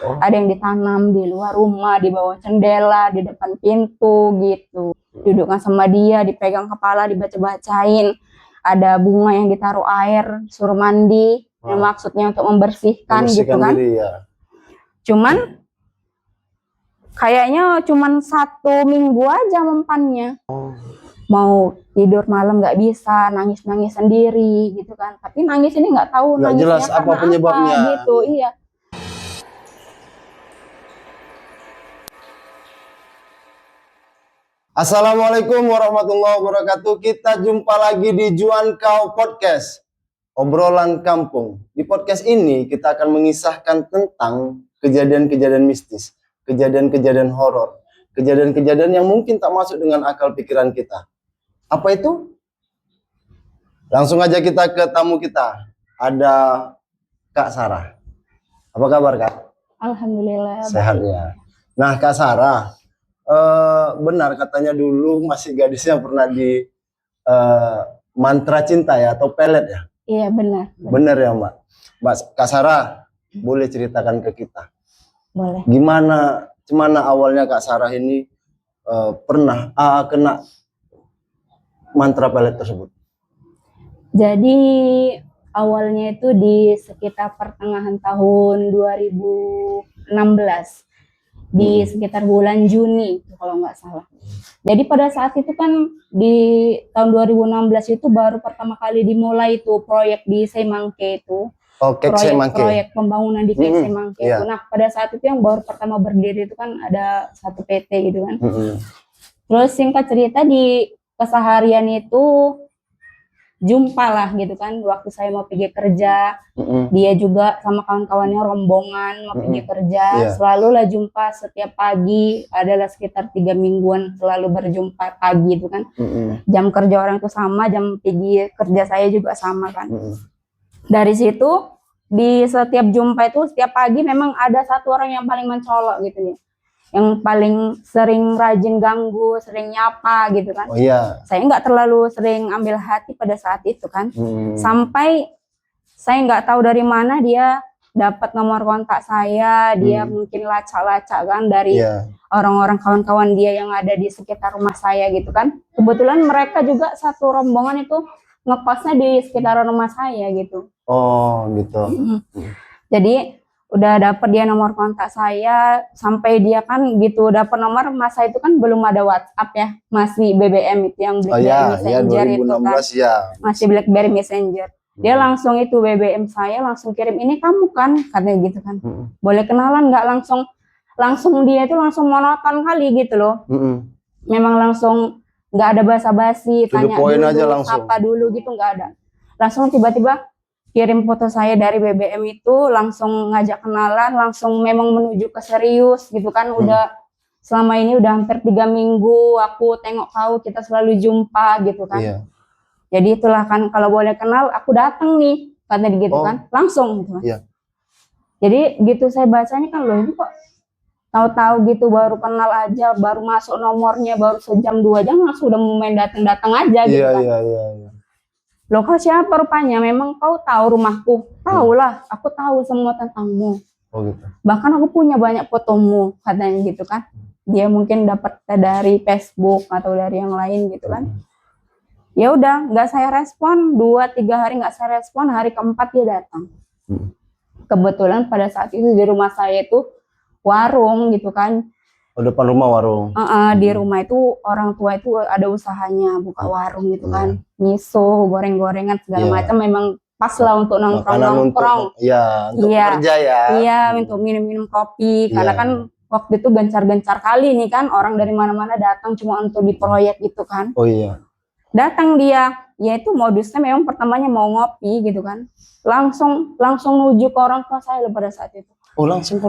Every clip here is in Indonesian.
Oh. Ada yang ditanam di luar rumah, di bawah jendela, di depan pintu gitu. Dudukkan sama dia, dipegang kepala, dibaca-bacain. Ada bunga yang ditaruh air, suruh mandi. Yang maksudnya untuk membersihkan gitu kan. Diri, ya. Cuman kayaknya cuman 1 minggu aja mempannya. Mau tidur malam nggak bisa, nangis-nangis sendiri gitu kan. Tapi nangis ini nggak tahu Nggak nangisnya jelas apa karena penyebabnya. apa gitu. Iya. Assalamualaikum warahmatullahi wabarakatuh. Kita jumpa lagi di Juan Kau Podcast, obrolan kampung. Di podcast ini kita akan mengisahkan tentang kejadian-kejadian mistis, kejadian-kejadian horor, kejadian-kejadian yang mungkin tak masuk dengan akal pikiran kita. Apa itu? Langsung aja kita ke tamu kita. Ada Kak Sarah. Apa kabar, Kak? Alhamdulillah. Sehat ya. Nah, Kak Sarah, benar katanya dulu masih gadis yang pernah di mantra cinta ya, atau pelet ya? Iya, benar. Benar ya, Mbak. Mbak Kak Sarah, boleh ceritakan ke kita? Boleh. Gimana awalnya Kak Sarah ini pernah kena mantra pelet tersebut? Jadi awalnya itu di sekitar pertengahan tahun 2016. Di sekitar bulan Juni kalau nggak salah. Jadi pada saat itu kan di tahun 2016 itu baru pertama kali dimulai itu proyek di Semangke itu. Proyek pembangunan di Semangke itu. Nah, pada saat itu yang baru pertama berdiri itu kan ada satu PT gitu kan. Terus singkat cerita di keseharian itu jumpa lah gitu kan, waktu saya mau pergi kerja, dia juga sama kawan-kawannya rombongan mau pergi kerja, selalu lah jumpa setiap pagi, adalah sekitar 3 mingguan selalu berjumpa pagi itu kan. Jam kerja orang itu sama, jam pergi kerja saya juga sama kan. Dari situ di setiap jumpa itu setiap pagi memang ada satu orang yang paling mencolok gitu nih, yang paling sering rajin ganggu, sering nyapa gitu kan. Oh iya. Saya nggak terlalu sering ambil hati pada saat itu kan. Sampai saya nggak tahu dari mana dia dapat nomor kontak saya, dia mungkin lacak-lacak kan dari orang-orang kawan-kawan dia yang ada di sekitar rumah saya gitu kan. Kebetulan mereka juga satu rombongan itu ngekosnya di sekitar rumah saya gitu. Oh gitu. Jadi udah dapet dia nomor kontak saya, sampai dia kan gitu dapat nomor, masa itu kan belum ada WhatsApp ya, masih BBM itu yang BlackBerry Messenger itu kan, masih BlackBerry Messenger. Dia langsung itu BBM saya, langsung kirim, ini kamu kan, katanya gitu kan. Boleh kenalan nggak? Langsung dia itu langsung monoton kali gitu loh. Memang langsung nggak ada basa-basi, tanya dulu, apa dulu gitu, nggak ada. Langsung tiba-tiba kirim foto saya dari BBM itu, langsung ngajak kenalan, langsung memang menuju ke serius gitu kan. Udah selama ini udah hampir 3 minggu aku tengok kau, kita selalu jumpa gitu kan. Jadi itulah kan, kalau boleh kenal aku datang nih, katanya gitu kan, langsung gitu kan. Jadi gitu saya bacanya kan, loh ini kok tahu-tahu gitu baru kenal aja, baru masuk nomornya baru sejam 2 jam langsung udah main datang-datang aja gitu kan. Loh kau siapa rupanya? Memang kau tahu rumahku? Tahu lah, aku tahu semua tentangmu. Oh gitu. Bahkan aku punya banyak fotomu, katanya gitu kan. Dia mungkin dapat dari Facebook atau dari yang lain gitu kan. Ya udah, nggak saya respon, 2-3 hari nggak saya respon, hari keempat dia datang. Kebetulan pada saat itu di rumah saya itu warung gitu kan. Oh, depan rumah warung. Di rumah itu orang tua itu ada usahanya buka warung gitu kan, miso, goreng-gorengan segala macam, memang pas lah untuk nongkrong-nongkrong. Untuk kerja ya. Iya, untuk minum-minum kopi, karena kan waktu itu gencar-gencar kali nih kan, orang dari mana-mana datang cuma untuk di proyek gitu kan. Oh iya. Datang dia, ya itu modusnya memang pertamanya mau ngopi gitu kan. Langsung nuju ke orang tua saya pada saat itu. Oh langsung.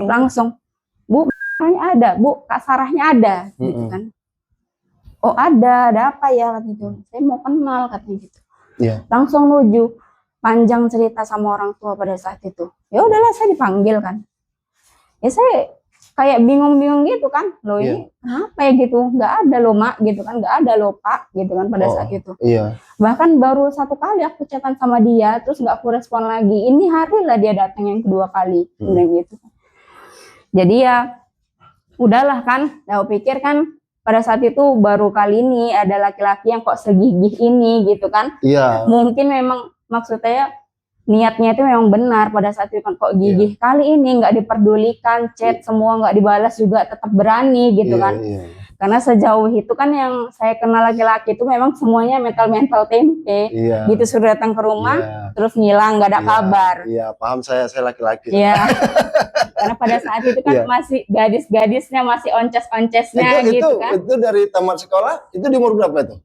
Bu, ada, Bu, Kak Sarahnya ada, gitu kan. Oh ada apa ya, katanya gitu. Saya mau kenal, katanya gitu. Langsung nuju, panjang cerita sama orang tua pada saat itu. Ya udahlah, saya dipanggil kan. Ya saya kayak bingung-bingung gitu kan. Loh ini apa ya gitu, nggak ada loh Mak, gitu kan. Nggak ada loh Pak, gitu kan pada saat itu. Bahkan baru 1 kali aku chatan sama dia, terus nggak aku respon lagi. Ini hari lah dia datang yang kedua kali, gitu. Jadi ya udahlah kan, aku pikir kan pada saat itu baru kali ini ada laki-laki yang kok segigih ini gitu kan. Iya. Mungkin memang maksudnya niatnya itu memang benar pada saat itu kan, kok gigih kali ini nggak diperdulikan, chat semua nggak dibalas juga tetap berani gitu kan. Karena sejauh itu kan yang saya kenal laki-laki itu memang semuanya mental tempe. Gitu sudah datang ke rumah terus ngilang, nggak ada kabar. Iya, paham saya laki-laki. Iya. Karena pada saat itu kan masih gadis-gadisnya, masih onces-oncesnya gitu kan. Itu dari tamat sekolah, itu di umur berapa itu?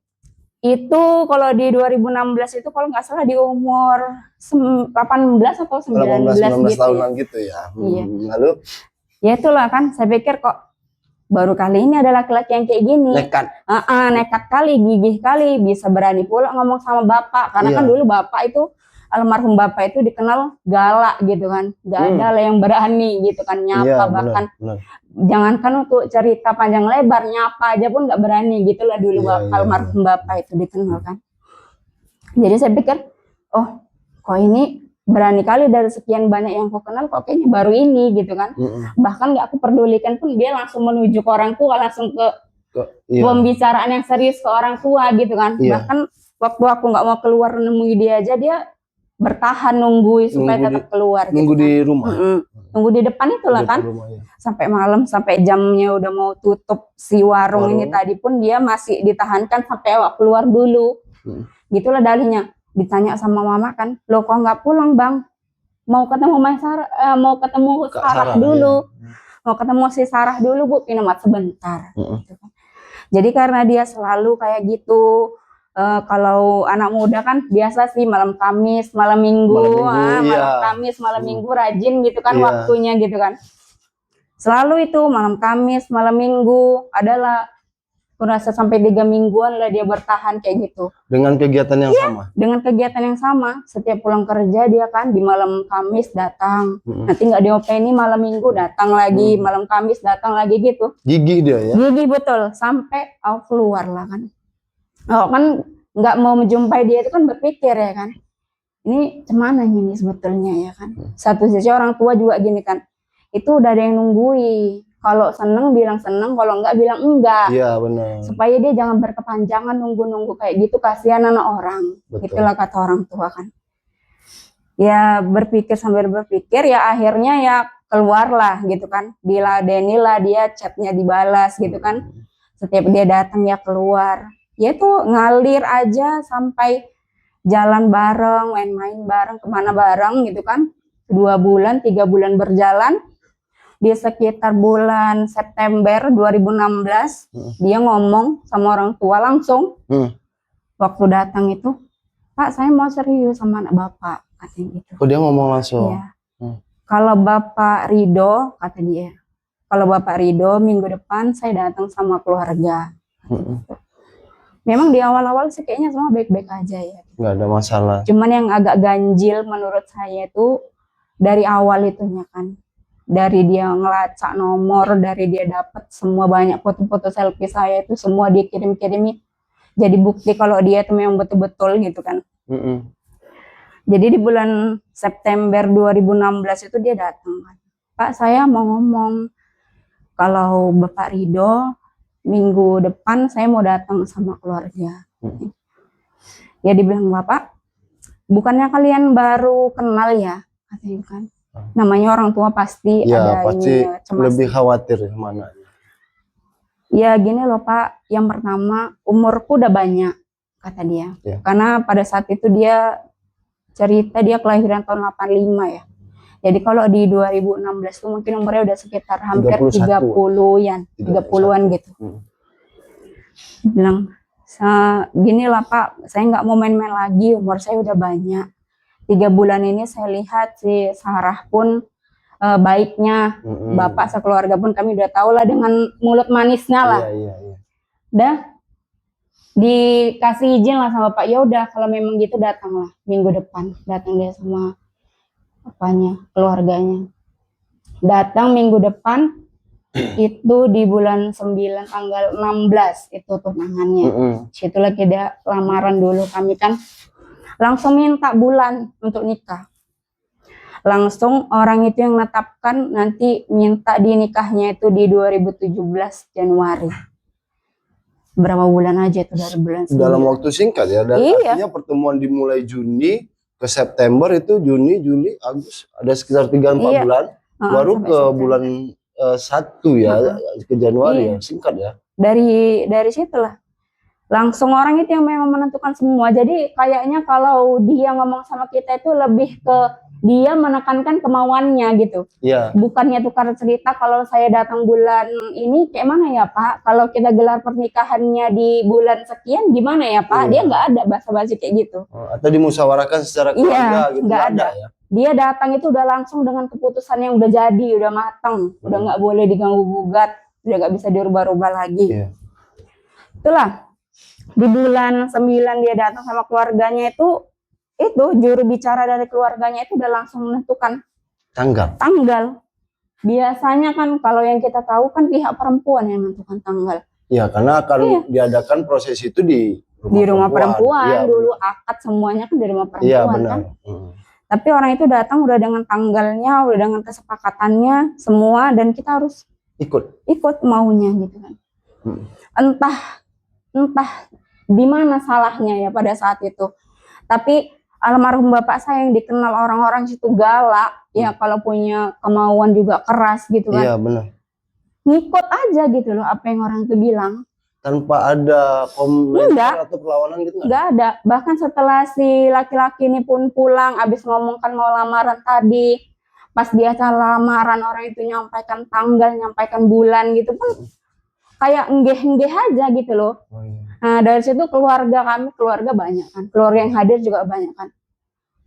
Itu kalau di 2016 itu kalau nggak salah di umur 18 atau 19 gitu tahunan gitu ya. Iya. Lalu? Ya itulah kan, saya pikir kok baru kali ini ada laki-laki yang kayak gini. Nekat. Nekat kali, gigih kali, bisa berani pula ngomong sama bapak. Karena kan dulu bapak itu, almarhum bapak itu dikenal galak gitu kan. Gak ada lah yang berani gitu kan, nyapa bahkan. Bener. Jangankan untuk cerita panjang lebar, nyapa aja pun gak berani gitu lah dulu almarhum bapak itu dikenal kan. Jadi saya pikir, oh kok ini berani kali dari sekian banyak yang aku kenal, kok kayaknya baru ini gitu kan. Bahkan gak aku pedulikan pun dia langsung menuju ke orang tua, langsung ke pembicaraan yang serius ke orang tua gitu kan. Bahkan waktu aku gak mau keluar nemui dia aja, dia bertahan nunggu supaya tetap keluar. Nunggu gitu di kan. rumah? Nunggu di depan itulah kan. Sampai malam, sampai jamnya udah mau tutup si warung ini tadi pun dia masih ditahankan sampai awak keluar dulu. Gitulah dalihnya. Ditanya sama mama kan, lo kok nggak pulang bang? Mau ketemu mau ketemu Sarah dulu, mau ketemu si Sarah dulu bu, pinamat sebentar. Gitu kan. Jadi karena dia selalu kayak gitu, kalau anak muda kan biasa sih malam Kamis, malam Minggu, malam Kamis, malam Minggu rajin gitu kan waktunya gitu kan. Selalu itu malam Kamis, malam Minggu adalah. Aku rasa sampai 3 mingguan lah dia bertahan kayak gitu. Dengan kegiatan yang sama? Dengan kegiatan yang sama. Setiap pulang kerja dia kan di malam Kamis datang. Nanti nggak diopeni malam Minggu datang lagi. Malam Kamis datang lagi gitu. Gigih dia ya? Gigih betul. Sampai aku keluar lah kan. Oh kan nggak mau menjumpai dia itu kan berpikir ya kan. Ini cemana ini sebetulnya ya kan. Satu sisi orang tua juga gini kan. Itu udah ada yang nunggui. Kalau seneng bilang seneng, kalau enggak bilang enggak. Iya benar. Supaya dia jangan berkepanjangan nunggu-nunggu kayak gitu, kasihan anak orang. Itulah kata orang tua kan. Ya berpikir sambil berpikir, ya akhirnya ya keluarlah gitu kan. Diladenilah dia, chatnya dibalas gitu kan. Setiap dia datang ya keluar. Ya itu ngalir aja sampai jalan bareng, main-main bareng, kemana bareng gitu kan. 2 bulan, 3 bulan berjalan. Di sekitar bulan September 2016 dia ngomong sama orang tua langsung. Waktu datang itu, Pak saya mau serius sama anak bapak, katanya gitu. Oh dia ngomong langsung? Iya. Kalau bapak ridho, kata dia, kalau bapak ridho minggu depan saya datang sama keluarga. Memang di awal-awal sih kayaknya semua baik-baik aja ya. Nggak ada masalah. Cuman yang agak ganjil menurut saya itu dari awal itunya kan. Dari dia ngelacak nomor, dari dia dapat semua banyak foto-foto selfie saya itu semua dia kirim-kirimin. Jadi bukti kalau dia itu memang betul-betul gitu kan. Jadi di bulan September 2016 itu dia datang kan. Pak saya mau ngomong, kalau Bapak ridho minggu depan saya mau datang sama keluarga. Ya dibilang Bapak, bukannya kalian baru kenal ya? Katanya kan. Namanya orang tua pasti ada pasti cemas. Lebih khawatir mana? Ya gini loh Pak, yang pertama umurku udah banyak, kata dia. Karena pada saat itu dia cerita dia kelahiran tahun 85 ya. Jadi kalau di 2016 itu mungkin umurnya udah sekitar hampir 30-an, 30-an gitu. Bilang, gini lah Pak, saya nggak mau main-main lagi, umur saya udah banyak. 3 bulan ini saya lihat si Sarah pun baiknya, bapak sekeluarga pun kami udah tahu lah dengan mulut manisnya lah. Udah dikasih izin lah sama Pak, ya udah kalau memang gitu datanglah minggu depan, datang dia sama apanya keluarganya. Datang minggu depan itu di bulan 9 tanggal 16 itu tunangannya. Situ lagi ada lamaran dulu, kami kan langsung minta bulan untuk nikah. Langsung orang itu yang menetapkan nanti minta dinikahnya itu di 2017 Januari. Berapa bulan aja itu dari bulan 9. Dalam waktu singkat ya. Dan artinya pertemuan dimulai Juni ke September itu Juni, Juli, Agustus. Ada sekitar 3-4 bulan. Baru ke September. Bulan 1 ya, ke Januari ya. Singkat ya. Dari situlah. Langsung orang itu yang memang menentukan semua. Jadi kayaknya kalau dia ngomong sama kita itu lebih ke dia menekankan kemauannya gitu. Iya. Bukannya tukar cerita kalau saya datang bulan ini kayak mana ya Pak? Kalau kita gelar pernikahannya di bulan sekian gimana ya Pak? Dia nggak ada basa-basi kayak gitu. Atau dimusyawarahkan secara keluarga gitu. Nggak ada. Ya? Dia datang itu udah langsung dengan keputusan yang udah jadi, udah matang. Udah nggak boleh diganggu-gugat. Udah nggak bisa dirubah-rubah lagi. Iya. Itulah. Di bulan 9 dia datang sama keluarganya itu juru bicara dari keluarganya itu udah langsung menentukan tanggal. Biasanya kan kalau yang kita tahu kan pihak perempuan yang menentukan tanggal. Ya, karena akan diadakan proses itu di rumah perempuan. Ya, dulu akad semuanya kan di rumah perempuan. Iya, benar. Kan. Tapi orang itu datang udah dengan tanggalnya, udah dengan kesepakatannya semua dan kita harus ikut maunya gitu kan. Entah di mana salahnya ya pada saat itu. Tapi almarhum bapak saya yang dikenal orang-orang situ galak, ya kalau punya kemauan juga keras gitu kan. Iya benar. Ngikut aja gitu loh apa yang orang itu bilang. Tanpa ada komentar atau perlawanan gitu nggak ada. Bahkan setelah si laki-laki ini pun pulang, abis ngomongkan mau lamaran tadi, pas dia acara lamaran orang itu nyampaikan tanggal, nyampaikan bulan gitu pun kayak enggeh-enggeh aja gitu loh. Nah dari situ keluarga banyak kan, keluarga yang hadir juga banyak kan.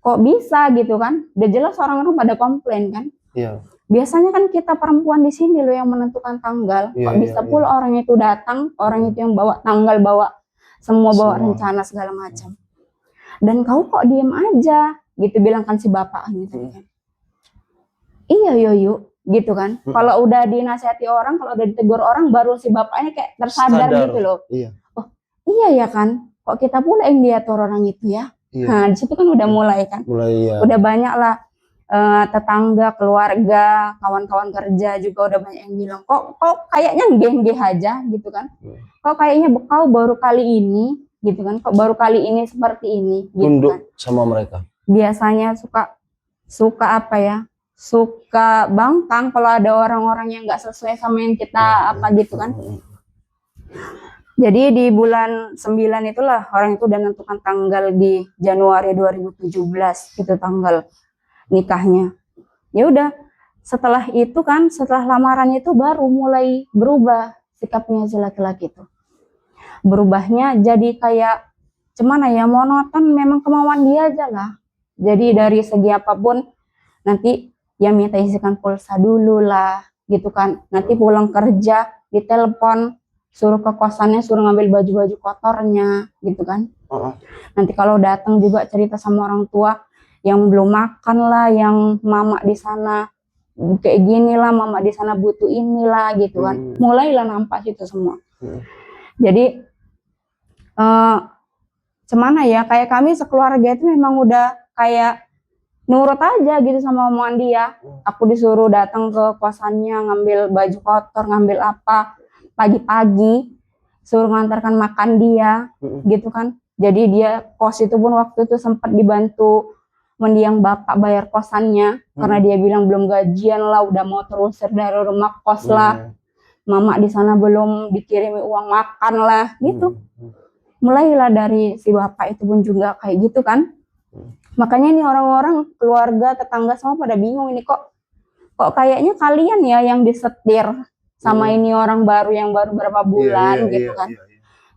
Kok bisa gitu kan? Udah jelas orang-orang pada komplain kan. Iya. Biasanya kan kita perempuan di sini loh yang menentukan tanggal. Kok bisa pula orang itu datang, orang itu yang bawa tanggal, bawa rencana segala macam. Dan kau kok diem aja, gitu bilang kan si bapak gitu kan. Iya yuk. Gitu kan. Kalau udah dinasihati orang, kalau udah ditegur orang, baru si bapaknya kayak tersadar gitu loh. Iya. Oh iya ya kan, kok kita pula yang diatur orang itu ya. Iya. Nah di situ kan udah mulai kan. Udah banyak lah tetangga, keluarga, kawan-kawan kerja juga udah banyak yang bilang kok kayaknya nggih aja gitu kan. Kok kayaknya kau baru kali ini gitu kan. Kok baru kali ini seperti ini gitu. Tunduk kan. Sama mereka. Biasanya suka apa ya? Suka bangkang kalau ada orang-orang yang nggak sesuai sama yang kita apa gitu kan. Jadi di bulan 9 itulah orang itu udah nentukan tanggal di Januari 2017 itu tanggal nikahnya. Ya udah setelah itu kan, setelah lamaran itu baru mulai berubah sikapnya si laki-laki itu. Berubahnya jadi kayak gimana ya, monoton, memang kemauan dia aja lah. Jadi dari segi apapun nanti ya minta isikan pulsa dulu lah gitu kan. Nanti pulang kerja ditelepon suruh ke kosannya, suruh ngambil baju-baju kotornya gitu kan. Nanti kalau datang juga cerita sama orang tua yang belum makan lah, yang mama di sana kayak gini lah, mama di sana butuh inilah gitu kan. Mulailah nampak itu semua. Jadi gimana ya, kayak kami sekeluarga itu memang udah kayak nurut aja gitu sama omongan dia. Aku disuruh datang ke kosannya ngambil baju kotor, ngambil apa pagi-pagi, suruh ngantarkan makan dia gitu kan. Jadi dia kos itu pun waktu itu sempat dibantu mendiang bapak bayar kosannya karena dia bilang belum gajian lah, udah mau terusir dari rumah kos lah. Mama di sana belum dikirimi uang makan lah gitu. Mulailah dari si bapak itu pun juga kayak gitu kan. Makanya ini orang-orang keluarga tetangga semua pada bingung, ini kok kayaknya kalian ya yang disetir sama ini orang baru yang baru berapa bulan gitu kan.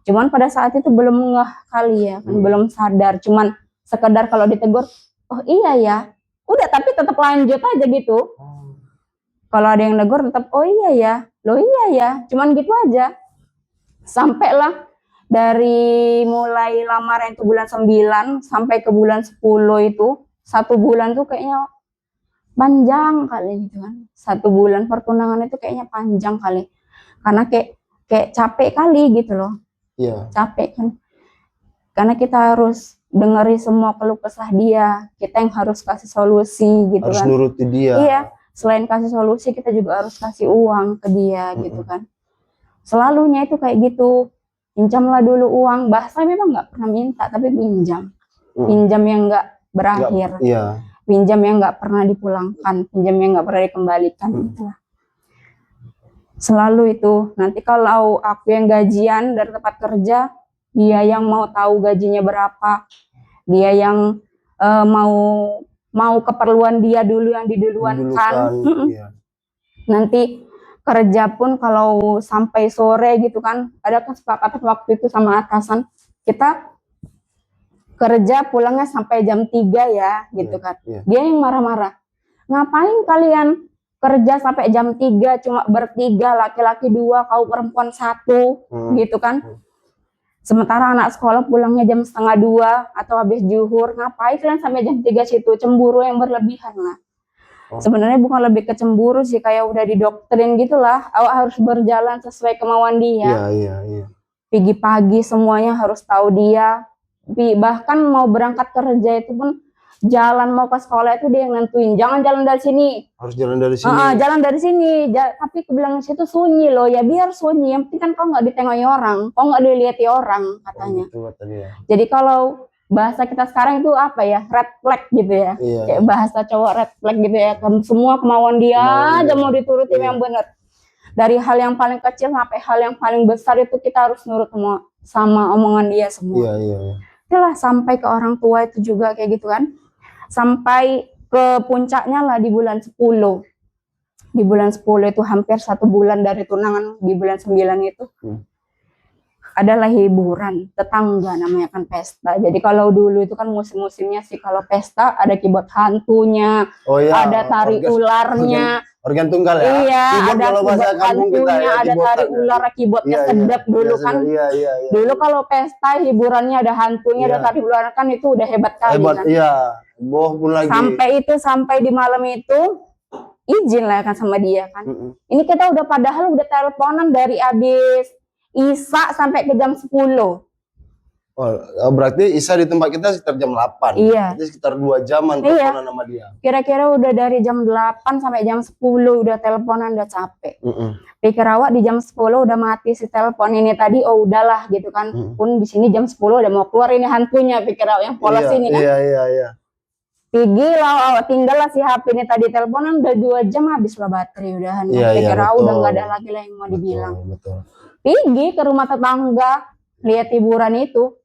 Cuman pada saat itu belum ngeh kali ya kan, belum sadar, cuman sekedar kalau ditegur oh iya ya udah, tapi tetap lanjut aja gitu. Kalau ada yang negur tetap oh iya ya, loh iya ya, cuman gitu aja. Sampailah dari mulai lamaran itu bulan 9 sampai ke bulan 10 itu 1 bulan tuh kayaknya panjang kali gitu kan. 1 bulan pertunangan itu kayaknya panjang kali. Karena kayak capek kali gitu loh. Iya. Capek kan. Karena kita harus dengeri semua keluh kesah dia. Kita yang harus kasih solusi gitu Harus kan. nuruti dia. Iya, selain kasih solusi kita juga harus kasih uang ke dia gitu kan. Selalunya itu kayak gitu. Pinjamlah dulu uang. Bahasa memang nggak pernah minta, tapi pinjam. Pinjam yang nggak berakhir. Iya. Pinjam yang nggak pernah dipulangkan. Pinjam yang nggak pernah dikembalikan. Gitu. Selalu itu. Nanti kalau aku yang gajian dari tempat kerja, dia yang mau tahu gajinya berapa. Dia yang mau keperluan dia dulu yang diduluankan. Iya. Nanti kerja pun kalau sampai sore gitu kan, ada kesepakatan waktu itu sama atasan, kita kerja pulangnya sampai jam 3 ya gitu kan. Dia yang marah-marah, ngapain kalian kerja sampai jam 3 cuma bertiga, laki-laki 2, kau perempuan 1 gitu kan. Sementara anak sekolah pulangnya jam 1:30 atau habis zuhur, ngapain kalian sampai jam 3 situ? Cemburu yang berlebihan lah. Sebenarnya bukan lebih ke cemburu sih, kayak udah didoktrin gitulah, awak harus berjalan sesuai kemauan dia. Iya. Pagi-pagi semuanya harus tahu dia. Bahkan mau berangkat kerja itu pun, jalan mau ke sekolah itu dia yang nentuin. Jangan jalan dari sini. Harus jalan dari sini. Jalan dari sini. Tapi aku bilang situ sunyi loh. Ya biar sunyi. Yang penting kan kau nggak ditengoki orang, kau nggak dilihat orang katanya. Gitu, katanya. Jadi kalau bahasa kita sekarang itu apa ya, red flag gitu ya. Kayak bahasa cowok red flag gitu ya. Semua kemauan dia aja mau diturutin yang benar. Dari hal yang paling kecil sampai hal yang paling besar itu kita harus nurut sama omongan dia semua. Iya. Itulah sampai ke orang tua itu juga kayak gitu kan. Sampai ke puncaknya lah di bulan 10. Di bulan 10 itu hampir 1 bulan dari tunangan, di bulan 9 itu. Adalah hiburan tetangga, namanya kan pesta. Jadi kalau dulu itu kan musim-musimnya sih, kalau pesta ada keyboard hantunya, ada tari ularnya, organ tunggal ya. Iya, keyboard ada keyboard hantunya, ada tari ular, keyboardnya sedap dulu kan. Iya. Dulu kalau pesta hiburannya ada hantunya, ada tari ular kan, itu udah hebat kali kan. Iya. Boh pun lagi. Sampai di malam itu izin lah kan sama dia kan. Ini kita udah padahal udah teleponan dari abis Isya sampai ke jam 10. Berarti Isya di tempat kita sekitar jam 8. Iya. Jadi sekitar 2 jaman teleponan sama dia. Kira-kira udah dari jam 8 sampai jam 10 udah teleponan, udah capek. Pikir awak di jam 10 udah mati si telepon ini tadi, oh udahlah gitu kan. Pun di sini jam 10 udah mau keluar ini hantunya, pikir awak yang polos ini kan. Iya. Pergi lah, awak tinggal lah si HP ini tadi teleponan udah 2 jam habis lah baterai udahan. Pikir awak udah nggak ada lagi lah yang mau dibilang. Betul. Pergi ke rumah tetangga, lihat hiburan itu.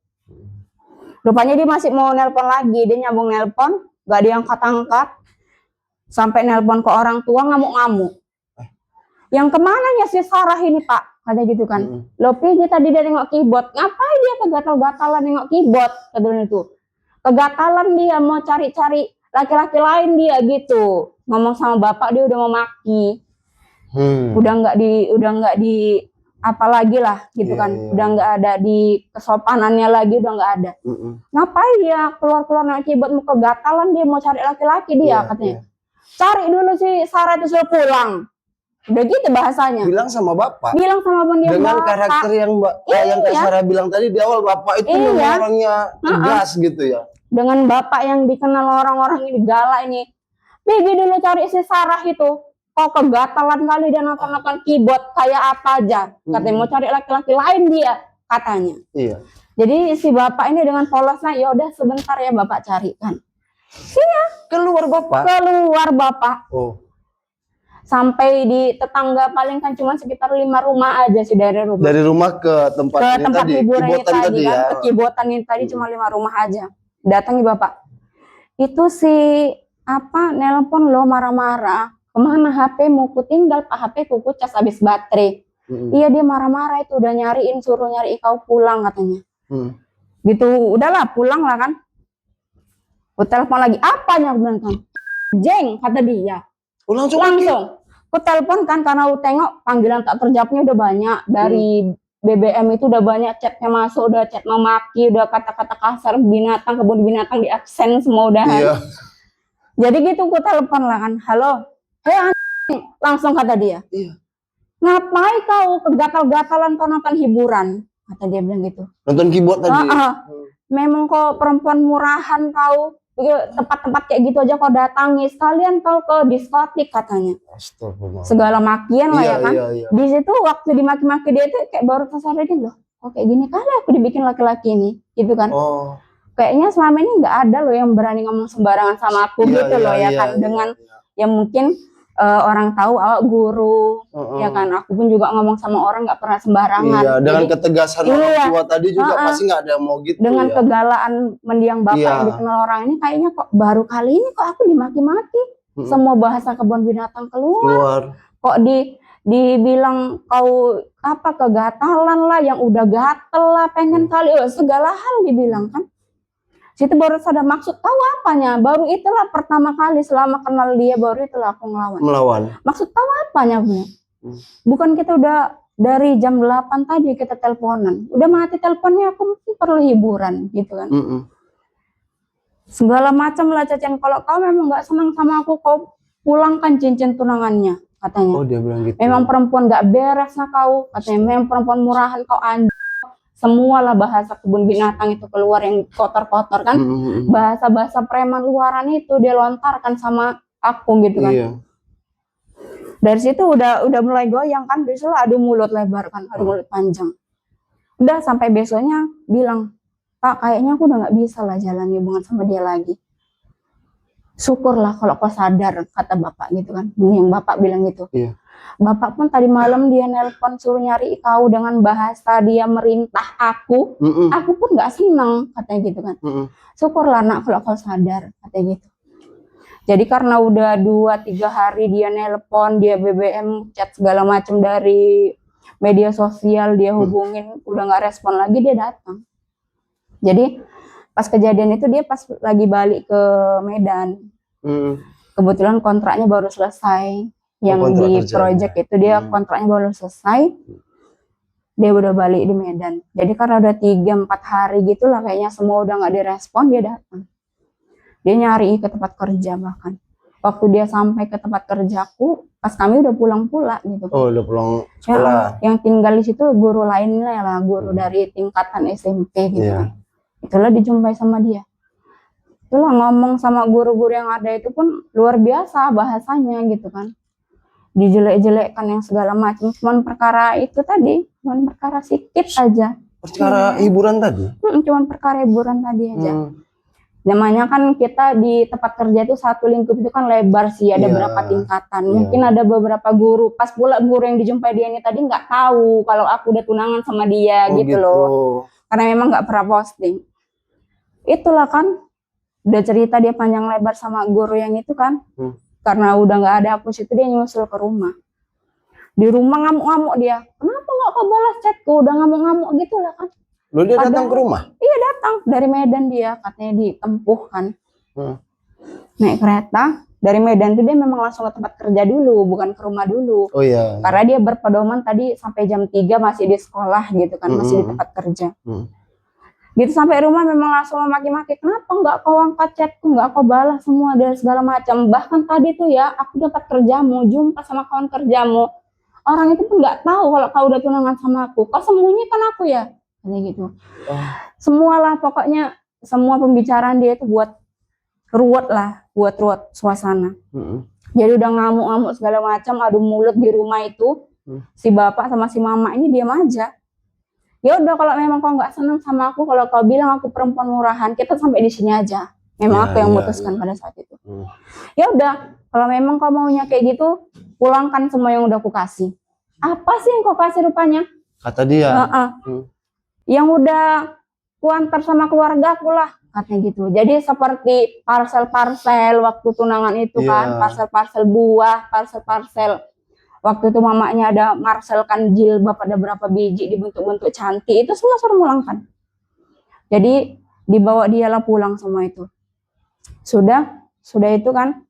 Rupanya dia masih mau nelpon lagi, dia nyambung nelpon, gak diangkat-angkat. Sampai nelpon ke orang tua ngamuk-ngamuk. Yang kemananya si Sarah ini pak? Kata gitu kan. Lo pergi tadi dia nengok keyboard, ngapain dia kegatal-gatalan nengok keyboard? Kata itu. Kegatalan dia mau cari-cari laki-laki lain dia gitu. Ngomong sama bapak dia udah mau maki. Udah nggak di apalagi lah gitu kan. Udah nggak ada di kesopanannya lagi, udah nggak ada. Ngapain dia keluar-keluar naik keyboard mau kegatalan, dia mau cari laki-laki dia katanya. Cari dulu si Sarah itu suruh pulang. Udah gitu bahasanya. Bilang sama bapak. Bilang sama dia dengan bapak. Karakter yang yang Kak Sarah bilang tadi di awal, bapak itu memang orangnya tegas gitu ya. Dengan bapak yang dikenal orang-orang ini galak ini. Pergi dulu cari si Sarah itu. Kok kegatalan kali dia nonton-nonton keyboard kayak apa aja. Katanya mau cari laki-laki lain dia katanya. Iya. Jadi si bapak ini dengan polosnya, ya udah sebentar ya bapak carikan. Iya. Keluar bapak. Oh. Sampai di tetangga paling kan cuma sekitar 5 rumah aja sih dari rumah. Dari rumah ke tempat hiburan ini tadi kan, ya. ke keyboardan ini tadi cuma 5 rumah aja. Datangi bapak. Itu si nelpon lo marah-marah. Kemana HP mu? Ku tinggal pak, HP ku cas habis baterai. Iya dia marah-marah itu udah suruh nyari kau pulang katanya. Gitu udahlah pulang lah kan. Ku telepon lagi, apanya aku bilang kan? Jeng kata dia. Langsung. Ku telepon kan karena aku tengok panggilan tak terjawabnya udah banyak dari BBM itu udah banyak chatnya masuk, udah chat memaki, udah kata-kata kasar binatang, kebun binatang di absen semua udah. Iya. Jadi gitu ku telepon lah kan, halo. Langsung kata dia. Iya. Ngapain kau kegatal-gatalan kau nonton hiburan? Kata dia bilang gitu. Nonton keyboard tadi. memang kok perempuan murahan kau, tempat-tempat kayak gitu aja kau datangi, sekalian kau ke diskotik katanya. Astagfirullah. Segala makian lah Iya, ya kan. iya. Di situ waktu dimaki-maki dia itu kayak baru tersadar gitu loh. Kok kayak gini kali aku dibikin laki-laki ini, gitu kan. Oh. Kayaknya selama ini nggak ada loh yang berani ngomong sembarangan sama aku gitu loh ya kan. Dengan ya mungkin orang tahu awak guru, ya kan. Aku pun juga ngomong sama orang nggak pernah sembarangan. Iya, dengan jadi, ketegasan orang tua tadi juga pasti nggak ada yang mau gitu. Dengan kegalaan mendiang bapak yang dikenal orang ini, kayaknya kok baru kali ini kok aku dimaki-maki. Semua bahasa kebun binatang keluar. Kok dibilang kau apa kegatalan lah, yang udah gatel lah, pengen kali, segala hal dibilang kan. Situ baru sadar maksud tahu apanya. Baru itulah pertama kali selama kenal dia, baru itulah aku melawan. Maksud tahu apanya punya. Bukan kita udah dari jam 8 tadi kita teleponan. Udah mati teleponnya, aku mungkin perlu hiburan gitu kan. Segala macam lah Cacen. Kalau kau memang nggak senang sama aku, kau pulangkan cincin tunangannya katanya. Oh, dia bilang gitu. Memang perempuan nggak beres lah kau katanya. Memang perempuan murahan kau anjing. Semualah bahasa kebun binatang itu keluar yang kotor-kotor kan. Bahasa-bahasa preman luaran itu dia lontarkan sama aku gitu kan. Iya. Dari situ udah mulai goyang kan. Biasanya adu mulut lebar kan, adu mulut panjang. Udah sampai besoknya bilang, Pak kayaknya aku udah gak bisa lah jalan hubungan sama dia lagi. Syukurlah kalau kau sadar, kata bapak gitu kan. Yang bapak bilang gitu. Iya. Bapak pun tadi malam dia nelpon suruh nyari kau dengan bahasa dia merintah aku. Aku pun gak senang katanya gitu kan. Syukurlah nak kalau kau sadar katanya gitu. Jadi karena udah 2-3 hari dia nelpon, dia BBM, chat segala macam dari media sosial, dia hubungin, udah gak respon lagi, dia datang. Jadi pas kejadian itu dia pas lagi balik ke Medan. Kebetulan kontraknya baru selesai. Yang di project itu dia kontraknya baru selesai, dia udah balik di Medan. Jadi karena udah 3-4 hari gitulah kayaknya semua udah nggak direspon, dia datang. Dia nyari ke tempat kerja bahkan. Waktu dia sampai ke tempat kerjaku, pas kami udah pulang pula gitu. Oh, udah pulang sekolah. Yang tinggal di situ guru lainnya lah, guru dari tingkatan SMP gitu. Yeah. Itulah dijumpai sama dia. Itulah ngomong sama guru-guru yang ada itu pun luar biasa bahasanya gitu kan. Dijelek-jelekkan yang segala macam, cuman perkara itu tadi, cuman perkara sedikit aja. Perkara hiburan tadi? Cuman perkara hiburan tadi aja. Namanya kan kita di tempat kerja itu satu lingkup itu kan lebar sih, ada berapa tingkatan. Mungkin ada beberapa guru, pas pula guru yang dijumpai dia ini tadi nggak tahu kalau aku udah tunangan sama dia gitu loh. Karena memang nggak pernah posting. Itulah kan, udah cerita dia panjang lebar sama guru yang itu kan. Karena udah nggak ada hapus itu dia nyusul ke rumah. Di rumah ngamuk-ngamuk dia. Kenapa nggak kau balas chatku? Udah ngamuk-ngamuk gitu lah kan. Lalu dia datang ke rumah? Iya datang. Dari Medan dia. Katanya ditempuh kan. Naik kereta. Dari Medan tuh dia memang langsung ke tempat kerja dulu. Bukan ke rumah dulu. Oh iya. Karena dia berpedoman tadi sampai jam 3 masih di sekolah gitu kan. Masih di tempat kerja. Gitu sampai rumah memang langsung memaki-maki, kenapa nggak kau angkat chatku, nggak kau balas semua dan segala macam. Bahkan tadi tuh ya aku dapat kerjamu, jumpa sama kawan kerjamu, orang itu pun nggak tahu kalau kau udah tunangan sama aku, kau sembunyikan aku ya, kayak gitu. Semualah pokoknya semua pembicaraan dia itu buat ruwet suasana. Jadi udah ngamuk-ngamuk segala macam, adu mulut di rumah itu. Si bapak sama si mama ini diam aja. Ya udah kalau memang kau nggak senang sama aku, kalau kau bilang aku perempuan murahan, kita sampai di sini aja. Memang aku yang memutuskan pada saat itu. Ya udah, kalau memang kau maunya kayak gitu, pulangkan semua yang udah aku kasih. Apa sih yang kau kasih rupanya? Kata dia. Yang udah kuantar sama keluarga aku lah, katanya gitu. Jadi seperti parsel-parsel waktu tunangan itu kan, parsel-parsel buah, parsel-parsel. Waktu itu mamanya ada marselkan jilbab ada berapa biji dibentuk-bentuk cantik, itu semua suruh pulangkan. Jadi dibawa dialah pulang semua itu. Sudah itu kan.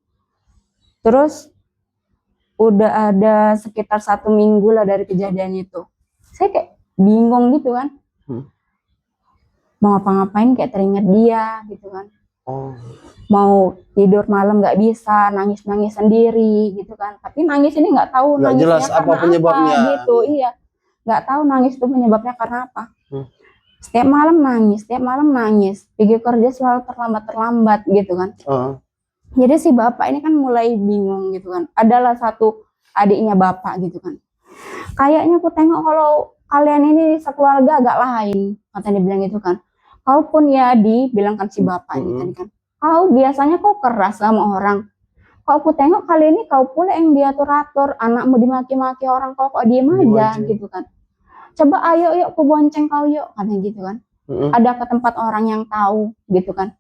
Terus udah ada sekitar 1 minggu lah dari kejadian itu. Saya kayak bingung gitu kan. Mau ngapa-ngapain kayak teringat dia gitu kan. Mau tidur malam nggak bisa, nangis sendiri gitu kan. Tapi nangis ini nggak tahu nggak nangisnya jelas apa penyebabnya gitu. Iya, nggak tahu nangis itu penyebabnya karena apa. Setiap malam nangis, pergi kerja selalu terlambat gitu kan. Jadi si bapak ini kan mulai bingung gitu kan. Adalah satu adiknya bapak gitu kan. Kayaknya aku tengok kalau kalian ini sekeluarga agak lain, katanya bilang gitu kan. Kau pun ya dibilangkan si bapak ini tadi kan. Kau biasanya kau keras sama orang. Kau aku tengok kali ini kau pula yang diatur-atur, anakmu dimaki-maki orang, kau kok diem aja gitu kan. Coba ayo yuk aku bonceng kau yuk, katanya gitu kan. Ada ke tempat orang yang tahu gitu kan.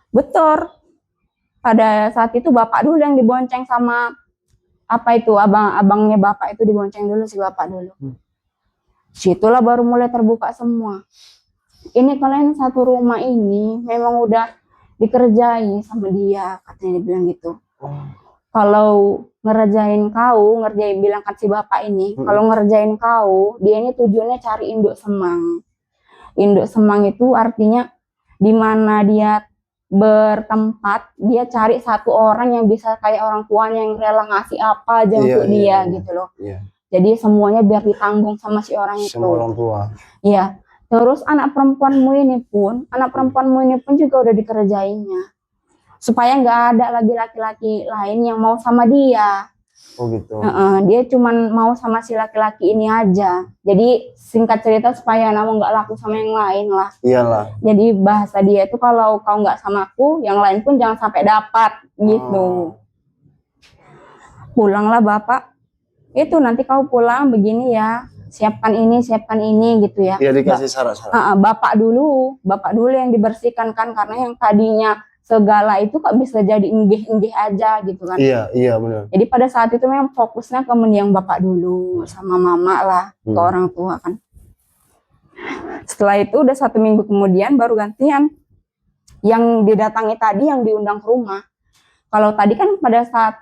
Betul. Pada saat itu bapak dulu yang dibonceng sama apa itu abangnya bapak itu, dibonceng dulu si bapak dulu. Situlah baru mulai terbuka semua. Ini kalian satu rumah ini memang udah dikerjai sama dia, katanya dia bilang gitu. Kalau ngerjain bilangkan si bapak ini, kalau ngerjain kau, dia ini tujuannya cari induk semang. Induk semang itu artinya di mana dia bertempat, dia cari satu orang yang bisa kayak orang tuanya yang rela ngasih apa aja untuk dia gitu loh. Jadi semuanya biar ditanggung sama si orang itu. Sama orang tua. Iya. Terus anak perempuanmu ini pun juga udah dikerjainnya. Supaya nggak ada lagi laki-laki lain yang mau sama dia. Oh gitu. Dia cuman mau sama si laki-laki ini aja. Jadi singkat cerita supaya kamu nggak laku sama yang lain lah. Iyalah. Jadi bahasa dia itu kalau kau nggak sama aku, yang lain pun jangan sampai dapat gitu. Pulanglah bapak. Itu nanti kau pulang begini ya, siapkan ini gitu ya. Iya, dikasih syarat-syarat. Bapak dulu yang dibersihkan kan, karena yang tadinya segala itu kok bisa jadi inggih-inggih aja gitu kan. Iya benar. Jadi pada saat itu memang fokusnya ke mendiang bapak dulu sama mama lah, ke orang tua kan. Setelah itu udah 1 minggu kemudian baru gantian yang didatangi tadi, yang diundang ke rumah. Kalau tadi kan pada saat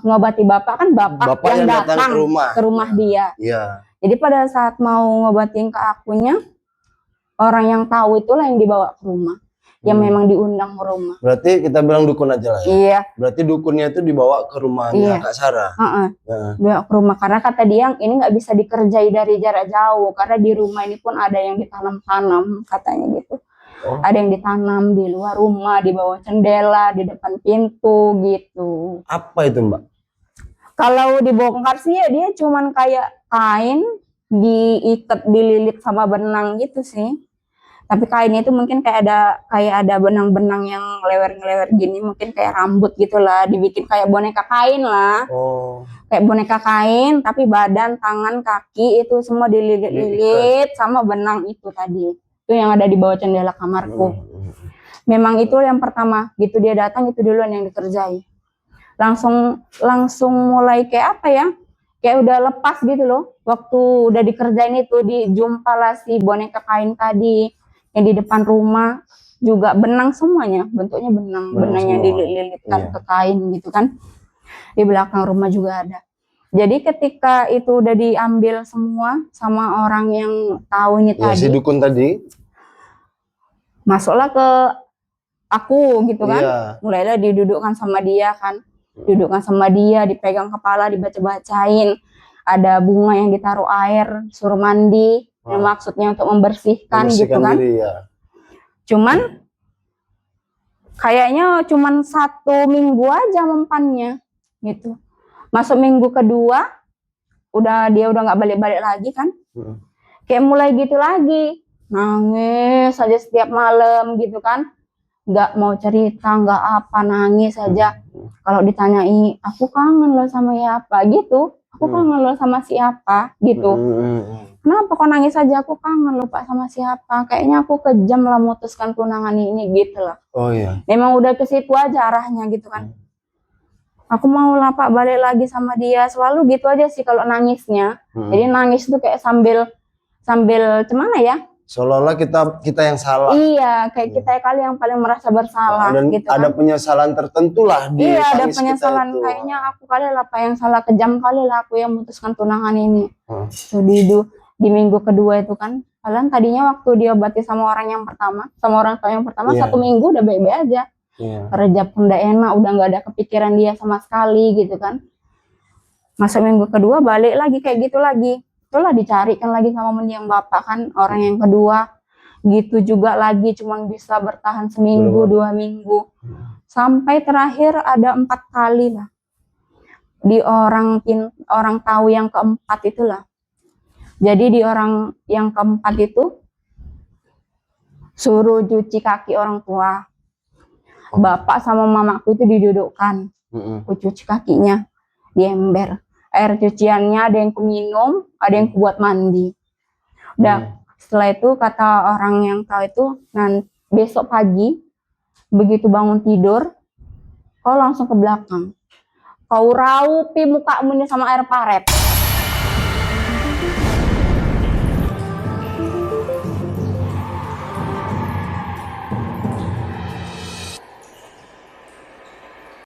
ngobati bapak kan bapak yang datang ke rumah dia. Iya. Jadi pada saat mau ngobatin ke akunya, orang yang tahu itulah yang dibawa ke rumah. Yang memang diundang ke rumah. Berarti kita bilang dukun aja lah ya? Iya. Berarti dukunnya itu dibawa ke rumahnya Kak Sarah? Dibawa ke rumah, karena kata dia ini nggak bisa dikerjai dari jarak jauh, karena di rumah ini pun ada yang ditanam-tanam, katanya gitu. Ada yang ditanam di luar rumah, di bawah jendela, di depan pintu gitu. Apa itu Mbak? Kalau dibongkar sih ya dia cuman kayak kain diikat, dililit sama benang gitu sih. Tapi kainnya itu mungkin kayak ada benang-benang yang ngelewer gini, mungkin kayak rambut gitulah, dibikin kayak boneka kain lah. Kayak boneka kain, tapi badan, tangan, kaki itu semua dililit sama benang itu tadi. Itu yang ada di bawah jendela kamarku. Memang itu yang pertama, gitu dia datang itu duluan yang dikerjai. Langsung mulai kayak apa ya? Kayak udah lepas gitu loh. Waktu udah dikerjain itu, dijumpalah si boneka kain tadi. Yang di depan rumah juga benang semuanya, bentuknya benang yang dililitkan ke kain gitu kan. Di belakang rumah juga ada. Jadi ketika itu udah diambil semua sama orang yang tahu ini tadi, si dukun tadi, masuklah ke aku gitu kan. Mulailah didudukkan sama dia kan, dipegang kepala, dibaca-bacain. Ada bunga yang ditaruh air, suruh mandi. Yang maksudnya untuk membersihkan gitu kan. Diri, Cuman kayaknya 1 minggu aja mempannya gitu. Masuk minggu kedua dia udah nggak balik-balik lagi kan. Kayak mulai gitu lagi, nangis saja setiap malam gitu kan. Nggak mau cerita, nggak apa, nangis saja. Kalau ditanyai, aku kangen loh sama siapa gitu. Aku kangen loh sama siapa gitu. Kenapa kok nangis aja? Aku kangen loh Pak sama siapa. Kayaknya aku kejam lah memutuskan tunangan ini gitu loh. Oh iya. Memang udah ke situ aja arahnya gitu kan. Aku mau lah Pak balik lagi sama dia. Selalu gitu aja sih kalau nangisnya. Jadi nangis tuh kayak sambil gimana ya? Seolah-olah kita yang salah. Iya, kayak kita kali yang paling merasa bersalah. Dan gitu ada kan. penyesalan tertentu lah di Iya, ada tangis penyesalan. kita itu. Kayaknya aku kali lah Pak yang salah, kejam kali lah aku yang memutuskan tunangan ini. Di minggu kedua itu kan. Kalian tadinya waktu diobati sama orang tua yang pertama 1 minggu udah baik-baik aja. Kerja pun udah enak, udah nggak ada kepikiran dia sama sekali gitu kan. Masuk minggu kedua balik lagi kayak gitu lagi. itulah dicarikan lagi sama mendiang bapak kan orang yang kedua. Gitu juga lagi cuman bisa bertahan seminggu, 2 minggu. Sampai terakhir ada 4 kali lah. Di orang tahu yang keempat itulah. Jadi di orang yang keempat itu suruh cuci kaki orang tua. Bapak sama mamaku itu didudukkan. Aku cuci kakinya di ember. Air cuciannya ada yang ku minum, ada yang ku buat mandi. Udah, setelah itu kata orang yang tahu itu, besok pagi begitu bangun tidur, kau langsung ke belakang. Kau raupi mukamu ini sama air paret.